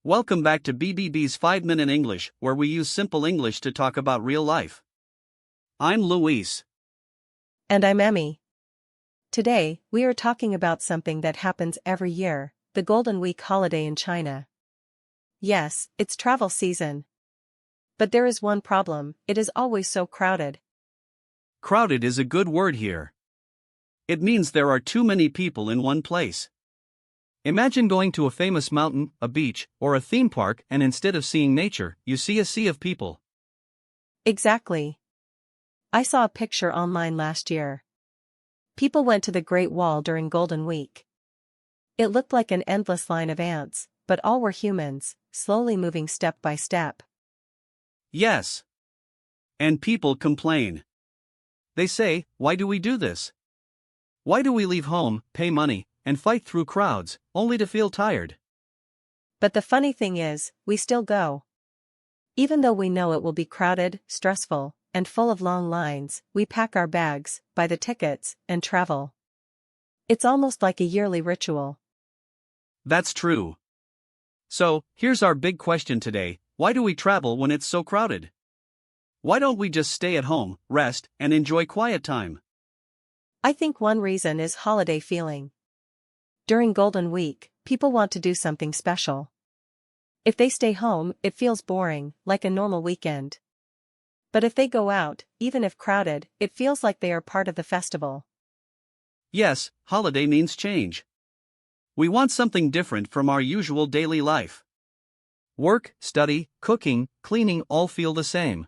Welcome back to BBB's 5-Minute English, where we use simple English to talk about real life. I'm Luis. And I'm Emmy. Today, we are talking about something that happens every year, the Golden Week holiday in China. Yes, it's travel season. But there is one problem: it is always so crowded. Crowded is a good word here. It means there are too many people in one place. Imagine going to a famous mountain, a beach, or a theme park, and instead of seeing nature, you see a sea of people. Exactly. I saw a picture online last year. People went to the Great Wall during Golden Week. It looked like an endless line of ants, but all were humans, slowly moving step by step. Yes. And people complain. They say, why do we do this? Why do we leave home, pay money, and fight through crowds, only to feel tired? But the funny thing is, we still go. Even though we know it will be crowded, stressful, and full of long lines, we pack our bags, buy the tickets, and travel. It's almost like a yearly ritual. That's true. So, here's our big question today: why do we travel when it's so crowded? Why don't we just stay at home, rest, and enjoy quiet time? I think one reason is holiday feeling. During Golden Week, people want to do something special. If they stay home, it feels boring, like a normal weekend. But if they go out, even if crowded, it feels like they are part of the festival. Yes, holiday means change. We want something different from our usual daily life. Work, study, cooking, cleaning all feel the same.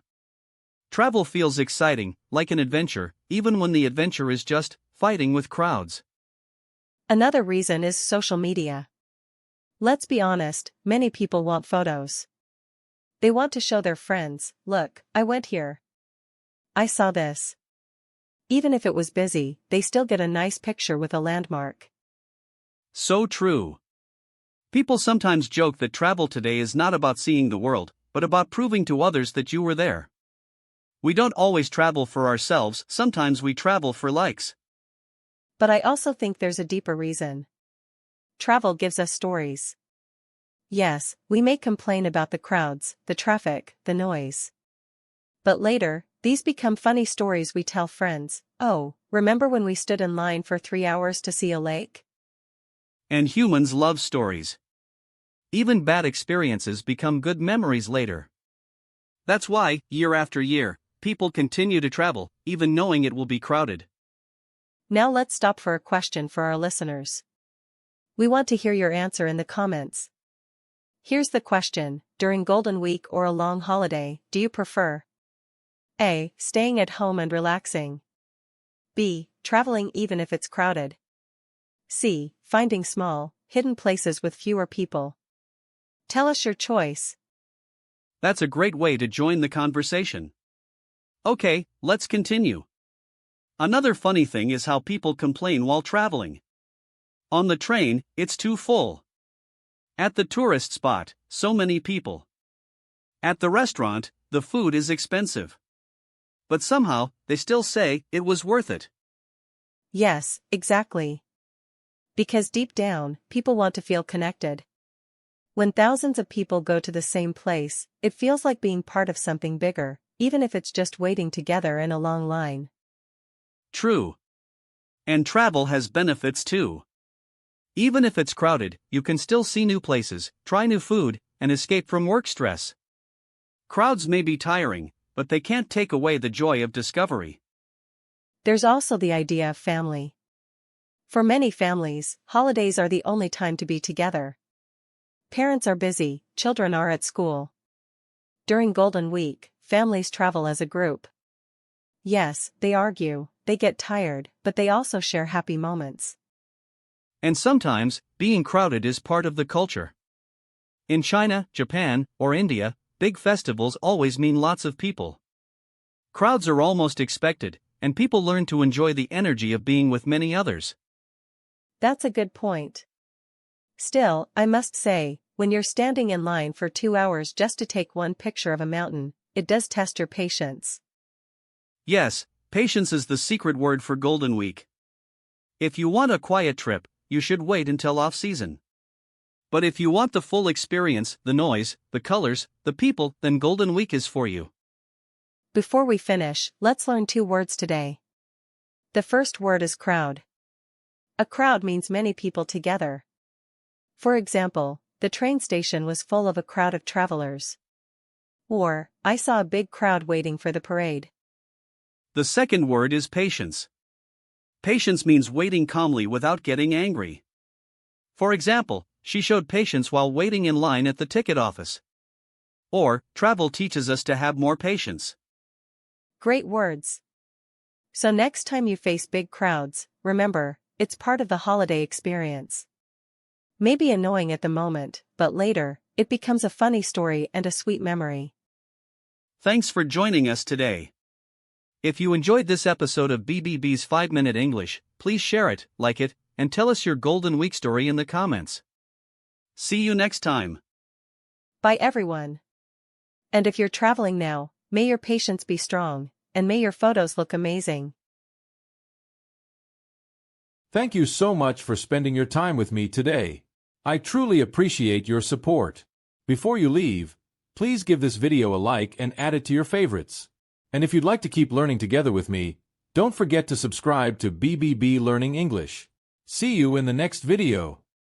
Travel feels exciting, like an adventure, even when the adventure is just fighting with crowds. Another reason is social media. Let's be honest, many people want photos. They want to show their friends, look, I went here. I saw this. Even if it was busy, they still get a nice picture with a landmark. So true. People sometimes joke that travel today is not about seeing the world, but about proving to others that you were there. We don't always travel for ourselves, sometimes we travel for likes. But I also think there's a deeper reason. Travel gives us stories. Yes, we may complain about the crowds, the traffic, the noise. But later, these become funny stories we tell friends. Oh, remember when we stood in line for 3 hours to see a lake? And humans love stories. Even bad experiences become good memories later. That's why, year after year, people continue to travel, even knowing it will be crowded. Now let's stop for a question for our listeners. We want to hear your answer in the comments. Here's the question: during Golden Week or a long holiday, do you prefer A. Staying at home and relaxing, B. Traveling even if it's crowded, C. Finding small, hidden places with fewer people? Tell us your choice. That's a great way to join the conversation. Okay, let's continue. Another funny thing is how people complain while traveling. On the train, it's too full. At the tourist spot, so many people. At the restaurant, the food is expensive. But somehow, they still say it was worth it. Yes, exactly. Because deep down, people want to feel connected. When thousands of people go to the same place, it feels like being part of something bigger, even if it's just waiting together in a long line. True. And travel has benefits too. Even if it's crowded, you can still see new places, try new food, and escape from work stress. Crowds may be tiring, but they can't take away the joy of discovery. There's also the idea of family. For many families, holidays are the only time to be together. Parents are busy, children are at school. During Golden Week, families travel as a group. Yes, they argue, they get tired, but they also share happy moments. And sometimes, being crowded is part of the culture. In China, Japan, or India, big festivals always mean lots of people. Crowds are almost expected, and people learn to enjoy the energy of being with many others. That's a good point. Still, I must say, when you're standing in line for 2 hours just to take one picture of a mountain, it does test your patience. Yes, patience is the secret word for Golden Week. If you want a quiet trip, you should wait until off-season. But if you want the full experience, the noise, the colors, the people, then Golden Week is for you. Before we finish, let's learn 2 words today. The first word is crowd. A crowd means many people together. For example, the train station was full of a crowd of travelers. Or, I saw a big crowd waiting for the parade. The second word is patience. Patience means waiting calmly without getting angry. For example, she showed patience while waiting in line at the ticket office. Or, travel teaches us to have more patience. Great words. So next time you face big crowds, remember, it's part of the holiday experience. Maybe annoying at the moment, but later, it becomes a funny story and a sweet memory. Thanks for joining us today. If you enjoyed this episode of BBB's 5-Minute English, please share it, like it, and tell us your Golden Week story in the comments. See you next time. Bye everyone. And if you're traveling now, may your patience be strong, and may your photos look amazing. Thank you so much for spending your time with me today. I truly appreciate your support. Before you leave, please give this video a like and add it to your favorites. And if you'd like to keep learning together with me, don't forget to subscribe to BBB Learning English. See you in the next video.